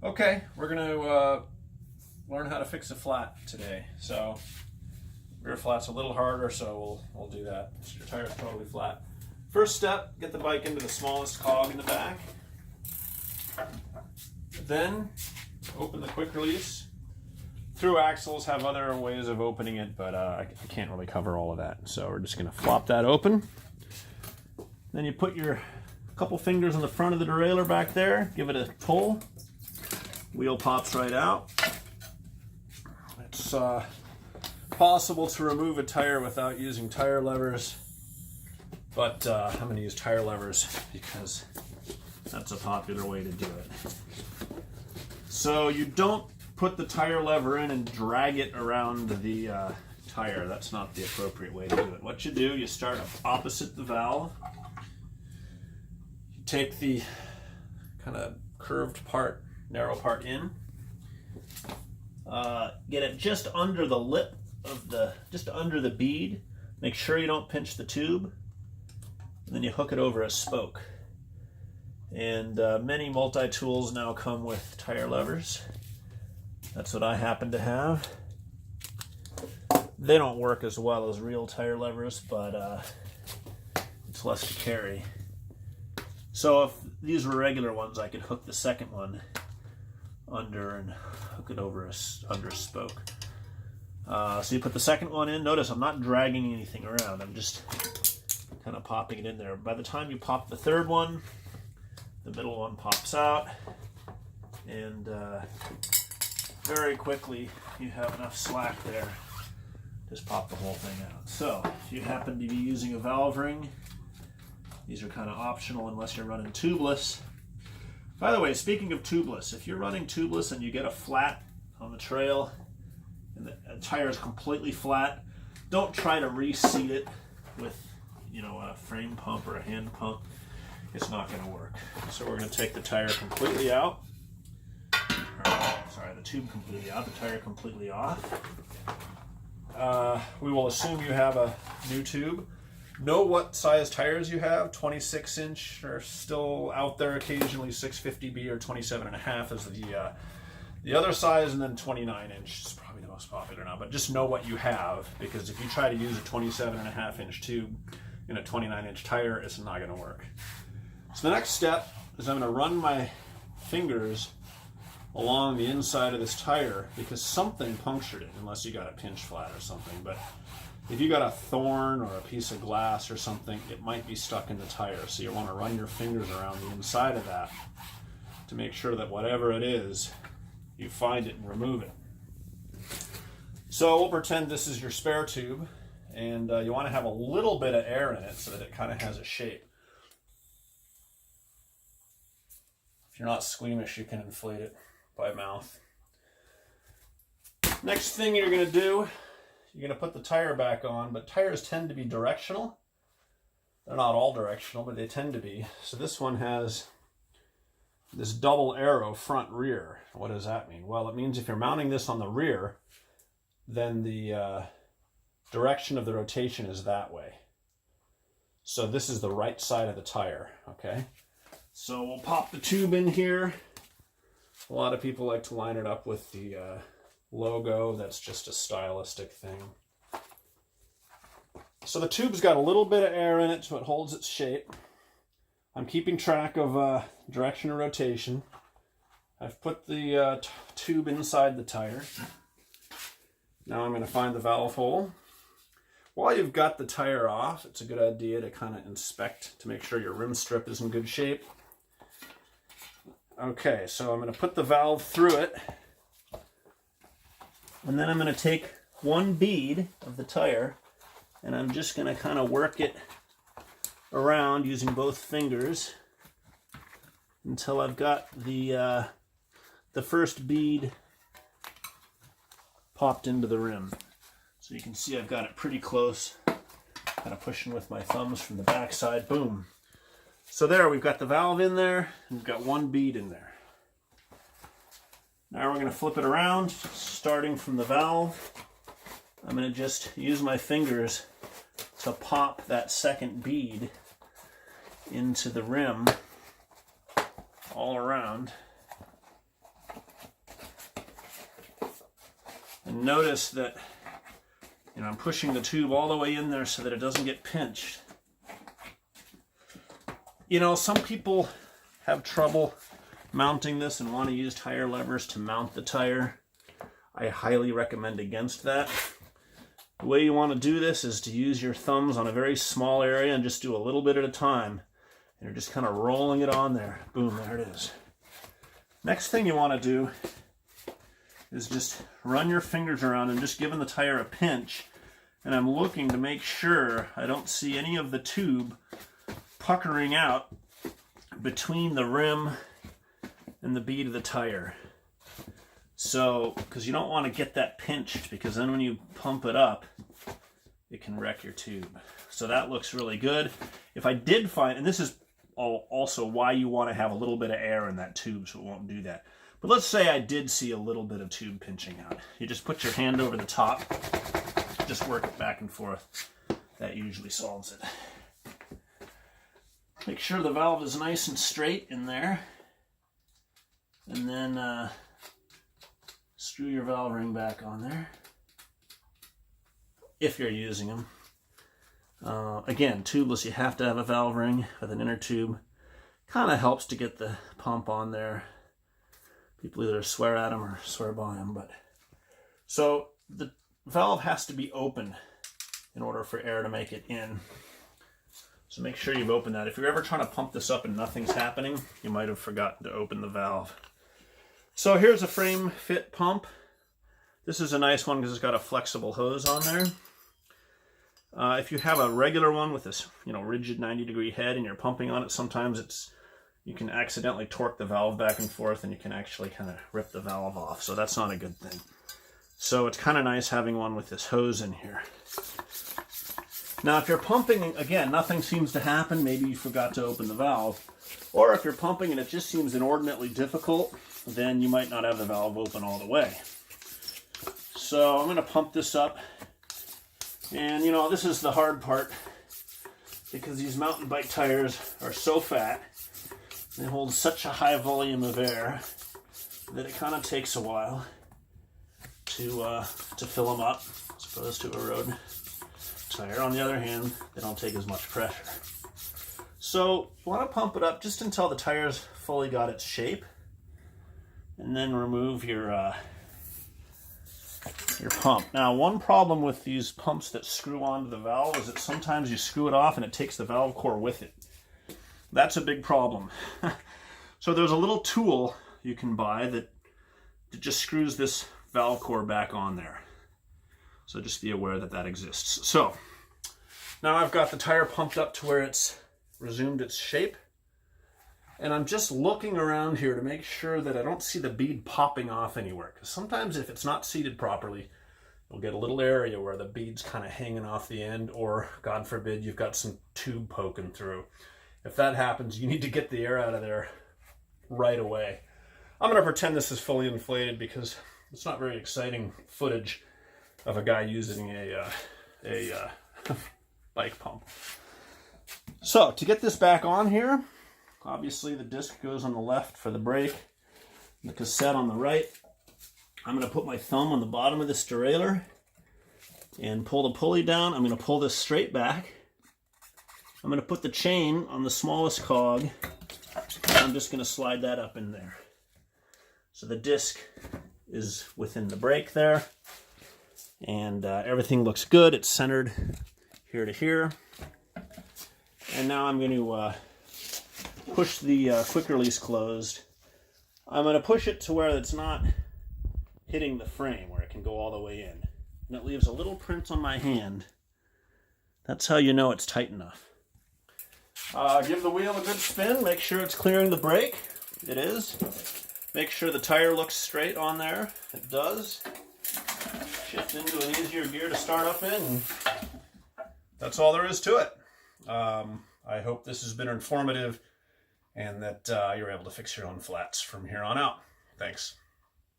Okay, we're going to learn how to fix a flat today. So rear flat's a little harder, so we'll do that. So your tire's totally flat. First step, get the bike into the smallest cog in the back. Then open the quick release. Through axles have other ways of opening it, but I can't really cover all of that. So we're just going to flop that open. Then you put your couple fingers on the front of the derailleur back there, give it a pull. Wheel pops right out. It's possible to remove a tire without using tire levers, but I'm going to use tire levers because that's a popular way to do it. So you don't put the tire lever in and drag it around the tire. That's not the appropriate way to do it. What you do, you start opposite the valve. You take the kind of curved part, narrow part in. Get it just under the lip of just under the bead. Make sure you don't pinch the tube. And then you hook it over a spoke. And many multi-tools now come with tire levers. That's what I happen to have. They don't work as well as real tire levers, but it's less to carry. So if these were regular ones, I could hook the second one under and hook it over under a spoke. So you put the second one in. Notice I'm not dragging anything around. I'm just kind of popping it in there. By the time you pop the third one, the middle one pops out, and very quickly you have enough slack there. Just pop the whole thing out. So if you happen to be using a valve ring, these are kind of optional unless you're running tubeless. By the way, speaking of tubeless, if you're running tubeless and you get a flat on the trail and the tire is completely flat, don't try to reseat it with, a frame pump or a hand pump. It's not going to work. So we're going to take the tire completely out. The tube completely out, the tire completely off. We will assume you have a new tube. Know what size tires you have. 26 inch are still out there occasionally. 650B or 27.5 is the other size, and then 29 inch is probably the most popular now. But just know what you have, because if you try to use a 27.5 inch tube in a 29 inch tire, it's not going to work. So the next step is I'm going to run my fingers along the inside of this tire, because something punctured it, unless you got a pinch flat or something. But if you got a thorn or a piece of glass or something, it might be stuck in the tire. So you want to run your fingers around the inside of that to make sure that whatever it is, you find it and remove it. So we'll pretend this is your spare tube, and you want to have a little bit of air in it so that it kind of has a shape. If you're not squeamish, you can inflate it by mouth. Next thing you're going to do, you're going to put the tire back on, but tires tend to be directional. They're not all directional, but they tend to be. So this one has this double arrow front rear. What does that mean? Well, it means if you're mounting this on the rear, then the direction of the rotation is that way. So this is the right side of the tire, okay? So we'll pop the tube in here. A lot of people like to line it up with the logo. That's just a stylistic thing. So the tube's got a little bit of air in it, so it holds its shape. I'm keeping track of direction of rotation. I've put the tube inside the tire. Now I'm going to find the valve hole. While you've got the tire off, it's a good idea to kind of inspect to make sure your rim strip is in good shape. Okay, so I'm going to put the valve through it, and then I'm going to take one bead of the tire, and I'm just going to kind of work it around using both fingers until I've got the first bead popped into the rim. So you can see I've got it pretty close, kind of pushing with my thumbs from the back side. Boom. So there, we've got the valve in there, and we've got one bead in there. Now we're going to flip it around, starting from the valve. I'm going to just use my fingers to pop that second bead into the rim all around. And notice that, you know, I'm pushing the tube all the way in there so that it doesn't get pinched. You know, some people have trouble mounting this and want to use tire levers to mount the tire. I highly recommend against that. The way you want to do this is to use your thumbs on a very small area and just do a little bit at a time. And you're just kind of rolling it on there. Boom, there it is. Next thing you want to do is just run your fingers around and just giving the tire a pinch. And I'm looking to make sure I don't see any of the tube puckering out between the rim and the bead of the tire. So, because you don't want to get that pinched, because then when you pump it up, it can wreck your tube. So that looks really good. If I did find, and this is also why you want to have a little bit of air in that tube so it won't do that. But let's say I did see a little bit of tube pinching out. You just put your hand over the top, just work it back and forth. That usually solves it. Make sure the valve is nice and straight in there. And then screw your valve ring back on there, if you're using them. Again, tubeless, you have to have a valve ring with an inner tube. Kind of helps to get the pump on there. People either swear at them or swear by them. So the valve has to be open in order for air to make it in. So make sure you've opened that. If you're ever trying to pump this up and nothing's happening, you might have forgotten to open the valve. So here's a frame fit pump. This is a nice one because it's got a flexible hose on there. If you have a regular one with this, you know, rigid 90-degree head and you're pumping on it, sometimes you can accidentally torque the valve back and forth and you can actually kind of rip the valve off. So that's not a good thing. So it's kind of nice having one with this hose in here. Now, if you're pumping, again, nothing seems to happen. Maybe you forgot to open the valve. Or if you're pumping and it just seems inordinately difficult, then you might not have the valve open all the way. So I'm going to pump this up. And, you know, this is the hard part because these mountain bike tires are so fat. They hold such a high volume of air that it kind of takes a while to fill them up as opposed to a road tire. On the other hand, they don't take as much pressure. So you want to pump it up just until the tire's fully got its shape, and then remove your pump. Now, one problem with these pumps that screw onto the valve is that sometimes you screw it off and it takes the valve core with it. That's a big problem. So there's a little tool you can buy that just screws this valve core back on there. So just be aware that that exists. So now I've got the tire pumped up to where it's resumed its shape. And I'm just looking around here to make sure that I don't see the bead popping off anywhere. Because sometimes if it's not seated properly, you'll get a little area where the bead's kind of hanging off the end, or God forbid, you've got some tube poking through. If that happens, you need to get the air out of there right away. I'm going to pretend this is fully inflated because it's not very exciting footage of a guy using a bike pump. So to get this back on here, obviously the disc goes on the left for the brake, the cassette on the right. I'm going to put my thumb on the bottom of this derailleur and pull the pulley down. I'm going to pull this straight back. I'm going to put the chain on the smallest cog, and I'm just going to slide that up in there. So the disc is within the brake there, and everything looks good. It's centered here to here. And now I'm going to push the quick release closed. I'm going to push it to where it's not hitting the frame, where it can go all the way in. And it leaves a little print on my hand. That's how you know it's tight enough. Give the wheel a good spin. Make sure it's clearing the brake. It is. Make sure the tire looks straight on there. It does. Shift into an easier gear to start up in. That's all there is to it. I hope this has been informative and that you're able to fix your own flats from here on out. Thanks.